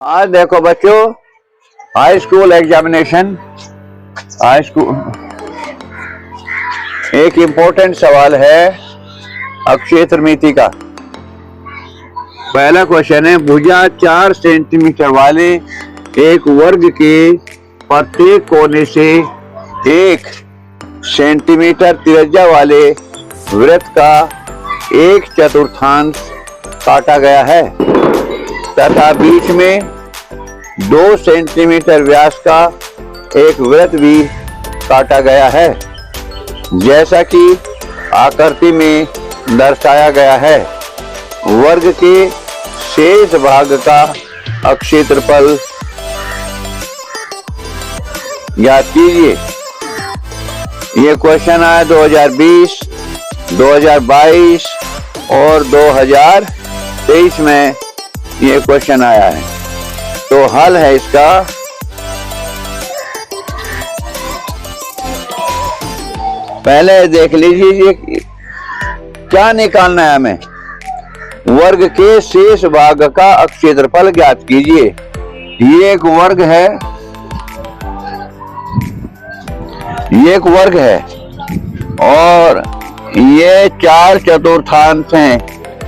आज देखो बच्चों, high school examination, high school एक इम्पोर्टेंट सवाल है अक्षय त्रिमिति का। पहला क्वेश्चन है, भुजा 4 सेंटीमीटर वाले एक वर्ग के प्रत्येक कोने से 1 सेंटीमीटर त्रिज्या वाले वृत्त का 1/4 काटा गया है तथा बीच में 2 सेंटीमीटर व्यास का एक वृत्त भी काटा गया है, जैसा कि आकृति में दर्शाया गया है। वर्ग के शेष भाग का क्षेत्रफल ज्ञात कीजिए। ये क्वेश्चन आया 2020, 2022 और 2023 में ये क्वेश्चन आया है। तो हल है इसका, पहले देख लीजिए क्या निकालना है हमें। वर्ग के शेष भाग का क्षेत्रफल ज्ञात कीजिए। ये एक वर्ग है, ये एक वर्ग है और ये 4 चतुर्थांश हैं,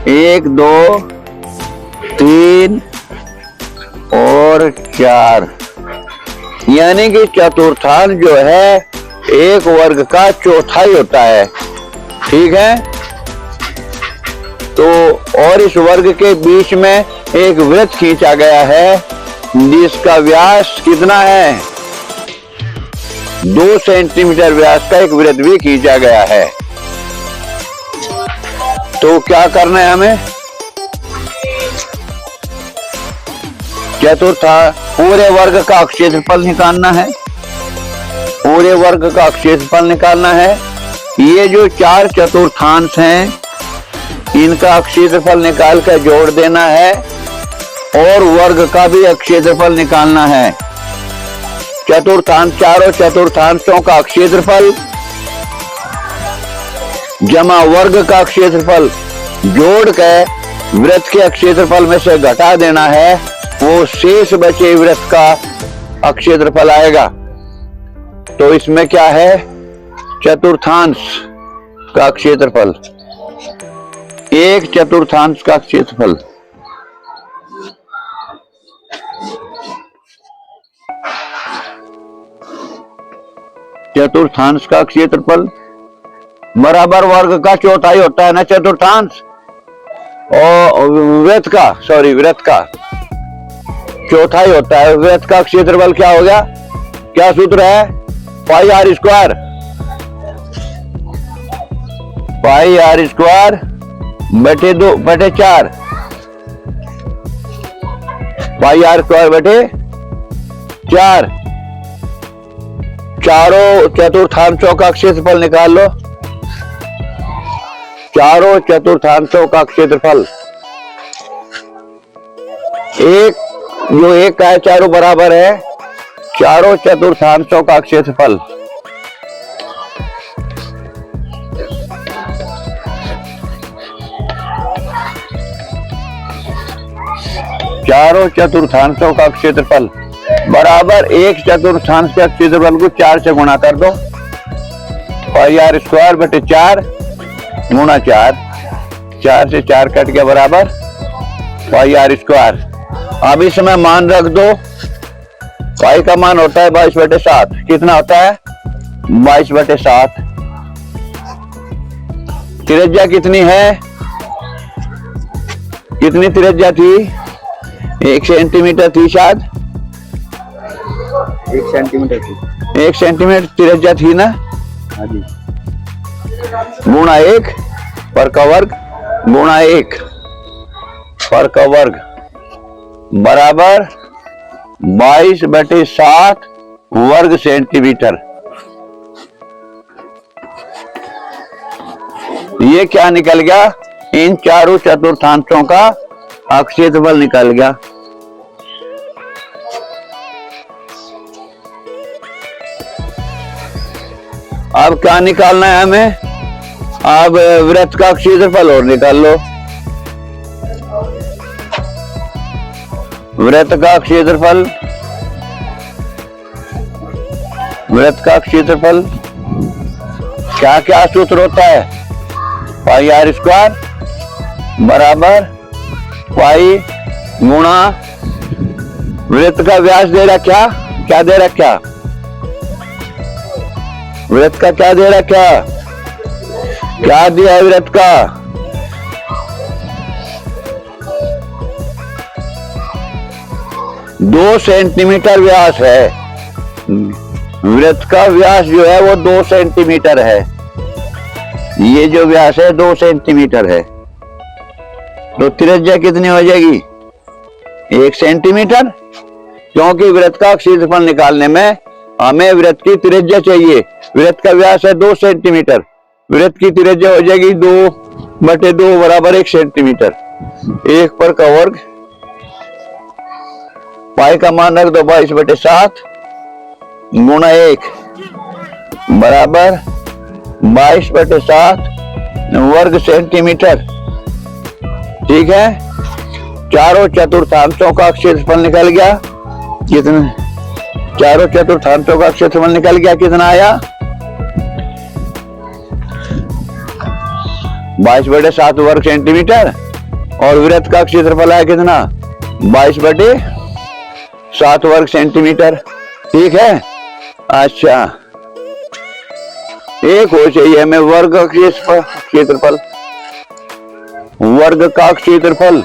1 2 3 और 4, यानी कि चतुर्थांश जो है एक वर्ग का चौथाई होता है। ठीक है, तो और इस वर्ग के बीच में एक वृत्त खींचा गया है जिसका व्यास कितना है, 2 सेंटीमीटर व्यास का एक वृत्त भी खींचा गया है। तो क्या करना है हमें, पूरे वर्ग का क्षेत्रफल निकालना है। पूरे वर्ग का क्षेत्रफल निकालना है। ये जो 4 चतुर्थांश हैं इनका क्षेत्रफल निकाल कर जोड़ देना है और वर्ग का भी क्षेत्रफल निकालना है। चतुर्थांश, चारों चतुर्थांशों का क्षेत्रफल जमा वर्ग का क्षेत्रफल जोड़ कर वृत्त के क्षेत्रफल में से घटा देना है, वो शेष बचे वृत्त का क्षेत्रफल आएगा। तो इसमें क्या है, चतुर्थांश का क्षेत्रफल, 1 चतुर्थांश का क्षेत्रफल। चतुर्थांश का क्षेत्रफल बराबर वर्ग का चौथाई होता है ना चतुर्थांश, और वृत्त का चौथाई होता है। वृत्त का क्षेत्रफल क्या हो गया, क्या सूत्र है, pi r square, pi r square बटे 2 बटे 4, पाई आर स्क्वायर बटे 4। चारों चतुर्थांशों का क्षेत्रफल निकाल लो। चारों चतुर्थांशों का क्षेत्रफल, जो एक का है चारों बराबर है, चारों चतुर्थांशों का क्षेत्रफल। चारों चतुर्थांशों का क्षेत्रफल बराबर 1 चतुर्थांश के क्षेत्रफल को 4 से गुणा कर दो। पाई आर स्क्वायर बटे 4 गुणा 4, 4 से 4 कट गया बराबर पाई आर स्क्वायर। अब इसमें मान रख दो, पाई का मान होता है 22/7। कितना होता है, 22/7। त्रिज्या कितनी है, कितनी त्रिज्या थी, 1 सेंटीमीटर थी शायद, 1 सेंटीमीटर थी, 1 सेंटीमीटर त्रिज्या थी ना। हाँ जी, गुणा 1 पर का वर्ग गुणा 1 पर का वर्ग बराबर 22/7 वर्ग सेंटीमीटर। ये क्या निकल गया, इन चारों चतुर्थांशों का क्षेत्रफल निकल गया। अब क्या निकालना है हमें, अब वृत्त का क्षेत्रफल और निकाल लो। वृत्त का क्षेत्रफल, वृत्त का क्षेत्रफल क्या क्या सूत्र होता है? पाई आर स्क्वायर बराबर पाई गुणा वृत्त का व्यास दे रखा, क्या दे रखा? वृत्त का क्या दे रखा? क्या दिया है वृत्त का? 2 सेंटीमीटर व्यास है। वृत्त का व्यास जो है वो 2 सेंटीमीटर है। ये जो व्यास है 2 सेंटीमीटर है, तो त्रिज्या कितनी हो जाएगी? 1 सेंटीमीटर, क्योंकि वृत्त का क्षेत्रफल निकालने में हमें वृत्त की त्रिज्या चाहिए। वृत्त का व्यास है 2 सेंटीमीटर, वृत्त की त्रिज्या हो जाएगी 2/2 बराबर 1 सेंटीमीटर। 1 पर का वर्ग, पाई का मान रख दो 22/7 गुणा 1 बराबर 22/7 वर्ग सेंटीमीटर। ठीक है, चारों चतुर्थांशों का क्षेत्रफल निकल गया। कितना? चारों चतुर्थांशों का क्षेत्रफल निकल गया। कितना आया? 22/7 वर्ग सेंटीमीटर। और वृत्त का क्षेत्रफल है कितना? 22/7 वर्ग सेंटीमीटर। ठीक है। अच्छा, एक हो चाहिए हमें वर्ग का क्षेत्रफल, वर्ग का क्षेत्रफल,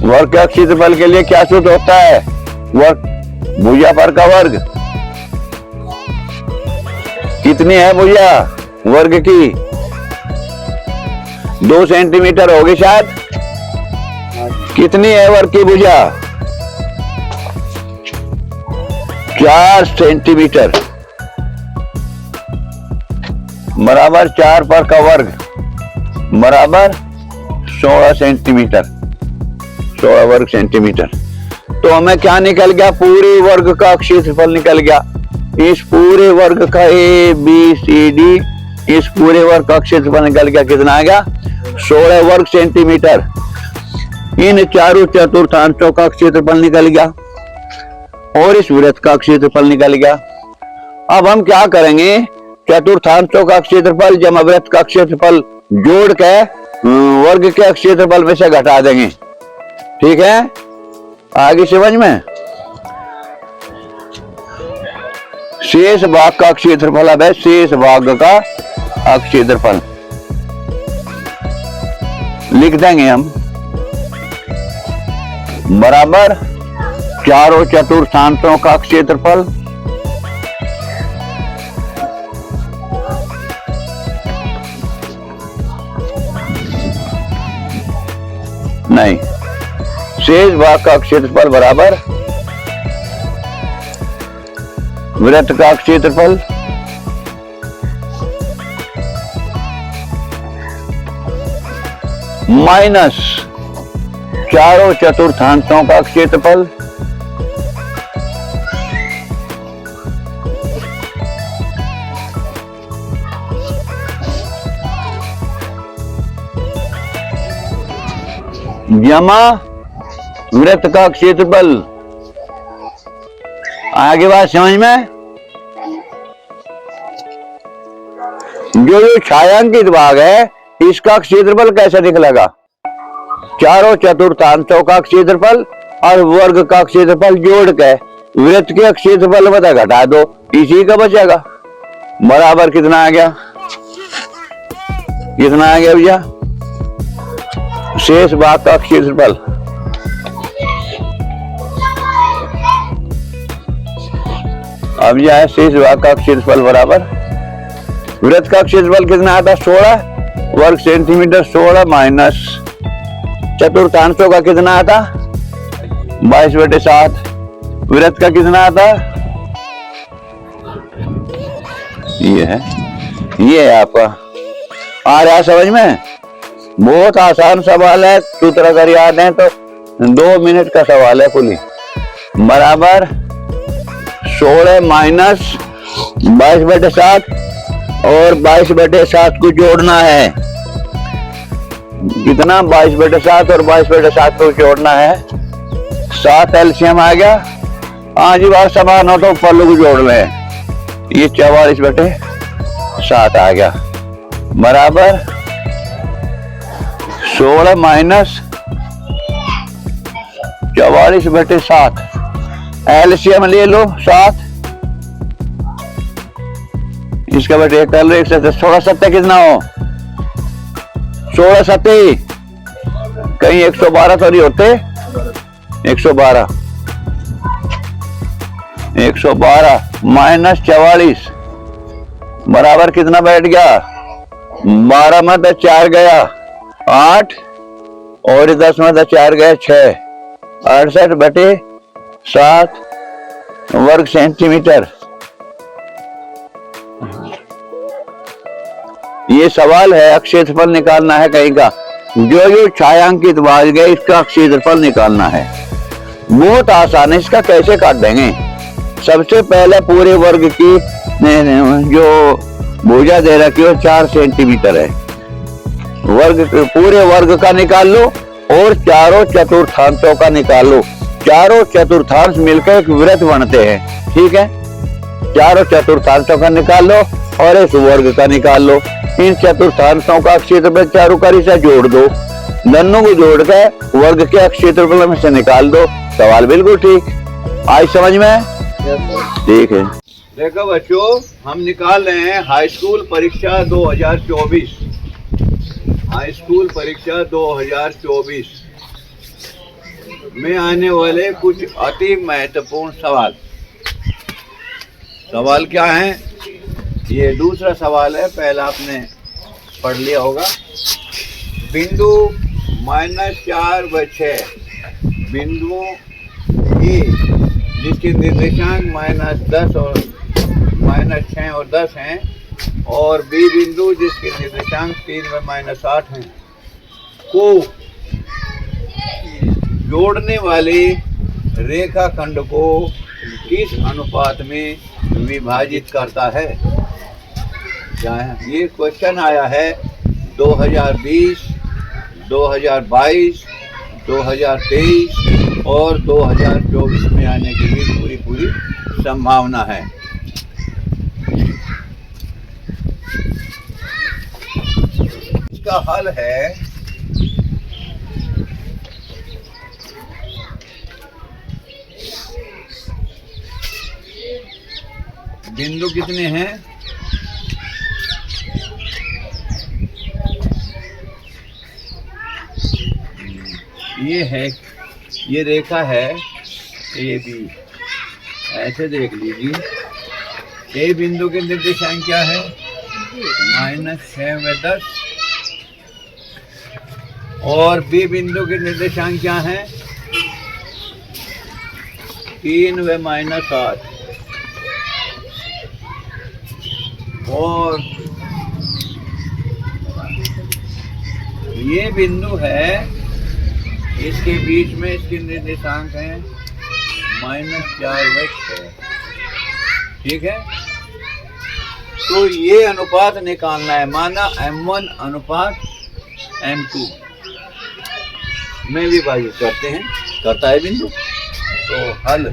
वर्ग का क्षेत्रफल के लिए क्या सूत्र होता है? वर्ग भुजा पर का वर्ग। कितनी है भुजा वर्ग की? 2 सेंटीमीटर होगी शायद। कितनी है वर्ग की भुजा? 4 सेंटीमीटर बराबर 4 पर का वर्ग बराबर 16 सेंटीमीटर, 16 वर्ग सेंटीमीटर। तो हमें क्या निकल गया? पूरे वर्ग का क्षेत्रफल निकल गया। इस पूरे वर्ग का ABCD, इस पूरे वर्ग का क्षेत्रफल निकल गया। कितना आ गया? 16 वर्ग सेंटीमीटर। इन चारों चतुर्थांशों का क्षेत्रफल निकल गया और इस वृत्त का क्षेत्रफल निकल गया। अब हम क्या करेंगे? चतुर्थांशों का क्षेत्रफल जमा वृत्त का क्षेत्रफल जोड़ के वर्ग के क्षेत्रफल में से घटा देंगे। ठीक है, आगे समझ में? शेष भाग का क्षेत्रफल अब है शेष भाग का क्षेत्रफल लिख देंगे हम बराबर चारों चतुर्थांशों का क्षेत्रफल नहीं, शेष भाग का क्षेत्रफल बराबर वृत्त का क्षेत्रफल माइनस चारों चतुर्थांशों का क्षेत्रफल जमा वृत्त का क्षेत्रफल। आगे बात समझ में? जो छायांकित भाग है इसका क्षेत्रफल कैसे निकलेगा? चारों चतुर्थांशों का क्षेत्रफल और वर्ग का क्षेत्रफल जोड़ के वृत्त के क्षेत्रफल में घटा दो, इसी का बचेगा। बराबर कितना आ गया? कितना आ गया भैया? शेष भाग का क्षेत्रफल अब यह है शेष भाग का क्षेत्रफल बराबर वृत्त का क्षेत्रफल कितना आता? 16 वर्ग सेंटीमीटर। 16 माइनस चतुर्थांशों का कितना आता? 22/7। वृत्त का कितना आता? ये है आपका। आ रहा है समझ में? बहुत आसान सवाल है, सूत्र अगर याद है तो 2 मिनट का सवाल है कुल। बराबर 16 माइनस 22/7 और 22/7 को जोड़ना है। कितना 22/7 और 22/7 को जोड़ना है। 7 एलसीएम आ गया। हाँ जी, बात समान हो तो पल्लू को जोड़ लें। ये 44/7 आ गया बराबर 16 माइनस 44/7। एलसीएम ले लो 7, इसका बटे कर लो 16 7 कितना हो 16 7 कहीं 112 तो नहीं होते। 112 माइनस 44 बराबर कितना बैठ गया 12 में 4 गया 8 और 10 में 4 गया 6 68/7 वर्ग सेंटीमीटर। ये सवाल है क्षेत्रफल निकालना है कहीं का। जो छायांकित भाग गए इसका क्षेत्रफल निकालना है। बहुत आसान है, इसका कैसे काट देंगे। सबसे पहले पूरे वर्ग की जो भुजा दे रखी है 4 सेंटीमीटर है। पूरे वर्ग का निकाल लो और चारों चतुर्थांशों का निकाल लो। चारों चतुर्थांश मिलकर एक वृत्त बनते हैं, ठीक है। चारों चतुर्थांशों का निकाल लो और इस वर्ग का निकाल लो। इन चतुर्थांशों का क्षेत्रफल चारों से जोड़ दो। दोनों को जोड़कर वर्ग के क्षेत्रफल में से निकाल दो। सवाल बिल्कुल ठीक। आज समझ में ठीक है। देखो बच्चों, हम निकाल रहे हैं हाई स्कूल परीक्षा 2024। हाई स्कूल परीक्षा 2024 में आने वाले कुछ अति महत्वपूर्ण सवाल। सवाल क्या है? ये दूसरा सवाल है, पहला आपने पढ़ लिया होगा। बिंदु -4/6 बिंदुओं ए जिसके निर्देशांक -10 और -6 और 10 हैं, और बी बिंदु जिसके निर्देशांक 3 व -8 हैं को जोड़ने वाले रेखाखंड को किस अनुपात में विभाजित करता है? क्या है ये क्वेश्चन आया है 2020, 2022, 2023 और 2024 में आने की भी पूरी संभावना है। इसका हल है बिंदु कितने हैं? ये है, ये रेखा है ए बी। ऐसे देख लीजिए, ए बिंदु के निर्देशांक क्या है? -6 व 10 और बी बिंदु के निर्देशांक क्या है? 3 व -8 और ये बिंदु है, इसके बीच में इसके निर्देशांक हैं -4/6। ठीक है, तो ये अनुपात निकालना है। माना M1 अनुपात M2 में विभाजित करते हैं, करता है बिंदु। तो हल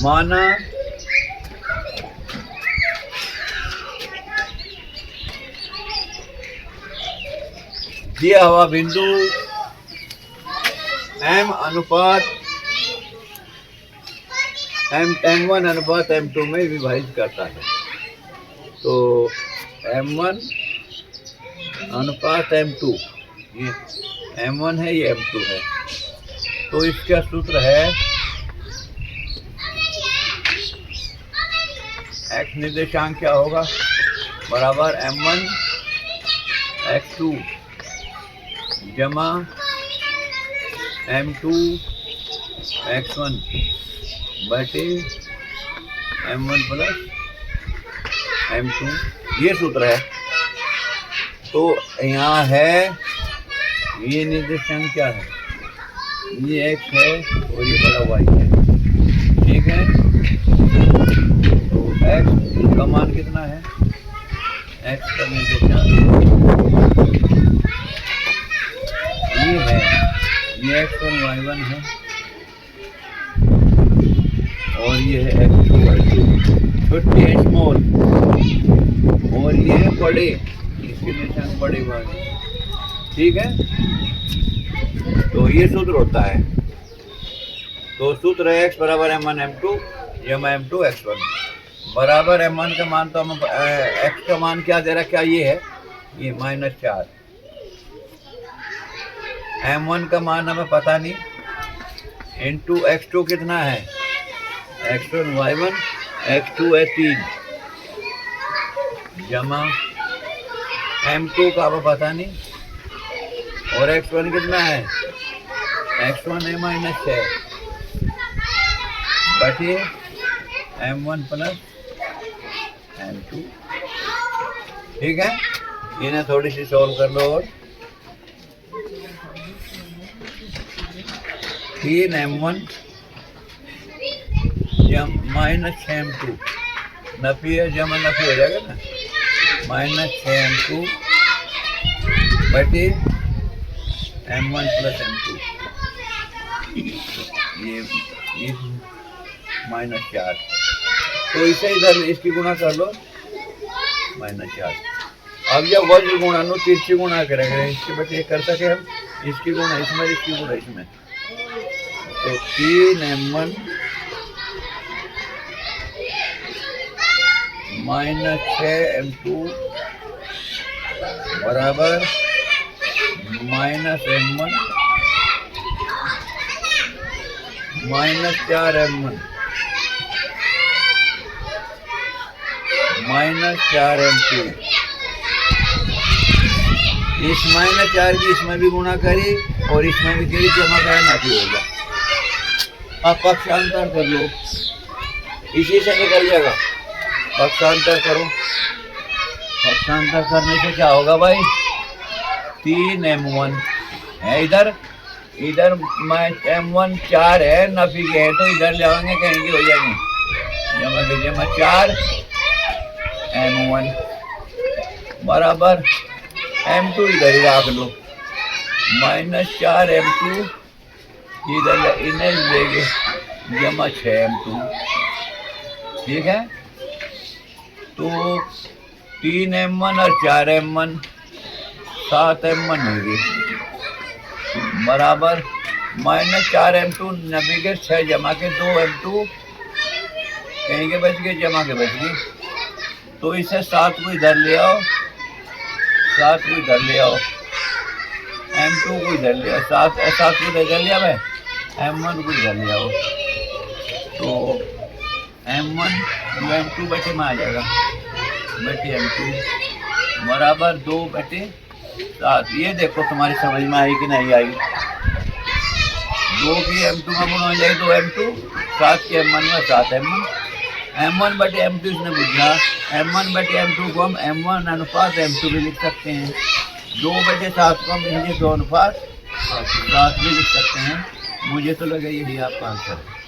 माना दिया हुआ बिंदु M1 अनुपात M2 में विभाजित करता है। तो M1 अनुपात M2, ये M1 है, ये M2 है। तो इसका सूत्र है x निर्देशांक क्या होगा? बराबर M1 x2 जमा M2 x1 बटे M1 प्लस M2, ये सूत्र है। तो यहाँ है, ये निर्देशांक क्या है? ये x है और ये बड़ा y है। ठीक है, तो x का मान कितना है? x का निर्देशांक ये है, ये x1 y1 है और ये है x2 y2 छोटे स्मॉल, और ये है बड़े, इसके निशान बड़े वाले, ठीक है। तो ये सूत्र होता है, तो सूत्र है x बराबर m1 m2 जमा m2 x1 बराबर m1 का मान, तो हम x का मान क्या दे रहा, क्या ये है, ये -4, m1 का मान हमें पता नहीं, इंटू x2 कितना है, x1 y1 x2 है 3 जमा m2 का हमें पता नहीं, और x1 कितना है, x1 है -6 बटे m1 प्लस m2, ठीक है। इन्हें थोड़ी सी सॉल्व कर लो, और 3m1 -6m2 नफी है, जमा नफी हो जाएगा ना, -6m2 बटे m1 प्लस m2, ये -4, तो इसे इधर इसकी गुणा कर लो -4। अब जब वज्र गुणा नो तिरछी गुणा करेंगे, इसके बच्चे कर सके हम, इसकी गुणा इसमें, इसकी गुणा इसमें, तो 3m1 -6m2 बराबर -m1 -4m1 -4m2, इस -4 की इसमें भी गुणा करी और इसमें भी करी, जमा करना भी होगा। अब पक्षांतर कर लो, इसी से निकल जाएगा, पक्षांतर करो, पक्षांतर करने से क्या होगा भाई, 3m1 है इधर, इधर m1 4 है, नफी के है, तो इधर ले आएंगे, कहेंगे हो जाएंगे, जमा के जमा 4m1 बराबर m2 इधर ही रख लो, -4m2 इधर इन्हें लेंगे, जमा 6m2, ठीक है। तो 3m1 और 4m1 7m1 होगी बराबर -4m2 नबी के 6 जमा के 2m2 कहीं के बच गए, जमा के बच गए, तो इसे 7 को इधर ले आओ, 7 को इधर ले आओ, m2 को इधर ले आओ, 7 को इधर लिया भाई, m1 को इधर ले आओ, तो m1 m2 बटे में आ जाएगा, बटे m2 बराबर 2/7। ये देखो तुम्हारी समझ में आई कि नहीं आई, 2 की m2 में गुणा हो जाएगी 2m2, 7 की m1 में 7m1, m1 बटे m2 इसने बुझा, m1 बटे m2 को हम m1 अनुपात m2 भी लिख सकते हैं, 2/7 को हम इसलिए 2 अनुपात 7 भी लिख सकते हैं। मुझे तो लगा यही आपका आंसर है।